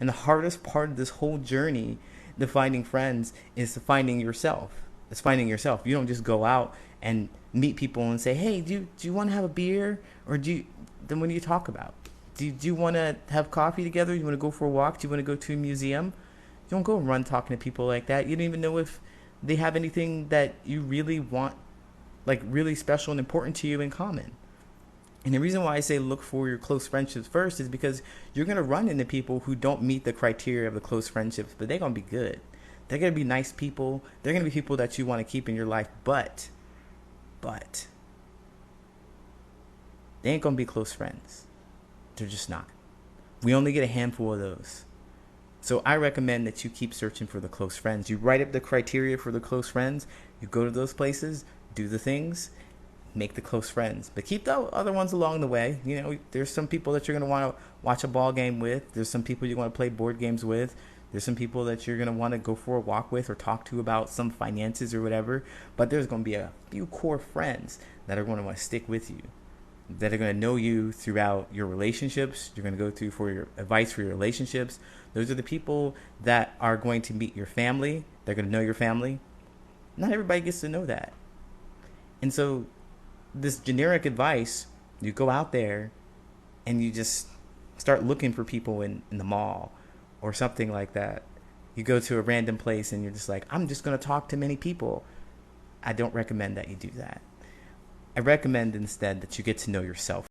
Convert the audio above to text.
And the hardest part of this whole journey to finding friends is finding yourself. It's finding yourself. You don't just go out and meet people and say, hey, do you want to have a beer? Or then what do you talk about? Do you want to have coffee together? Do you want to go for a walk? Do you want to go to a museum? You don't go run talking to people like that. You don't even know if they have anything that you really want, like really special and important to you in common. And the reason why I say look for your close friendships first is because you're going to run into people who don't meet the criteria of the close friendships, but they're going to be good. They're going to be nice people. They're going to be people that you want to keep in your life, but they ain't going to be close friends. They're just not. We only get a handful of those. So I recommend that you keep searching for the close friends. You write up the criteria for the close friends. You go to those places, do the things, make the close friends. But keep the other ones along the way. You know, there's some people that you're going to want to watch a ball game with. There's some people you want to play board games with. There's some people that you're going to want to go for a walk with or talk to about some finances or whatever. But there's going to be a few core friends that are going to want to stick with you, that are going to know you throughout your relationships. You're going to go through for your advice for your relationships. Those are the people that are going to meet your family. They're going to know your family. Not everybody gets to know that. And so this generic advice, you go out there and you just start looking for people in the mall or something like that. You go to a random place and you're just like, I'm just going to talk to many people. I don't recommend that you do that. I recommend instead that you get to know yourself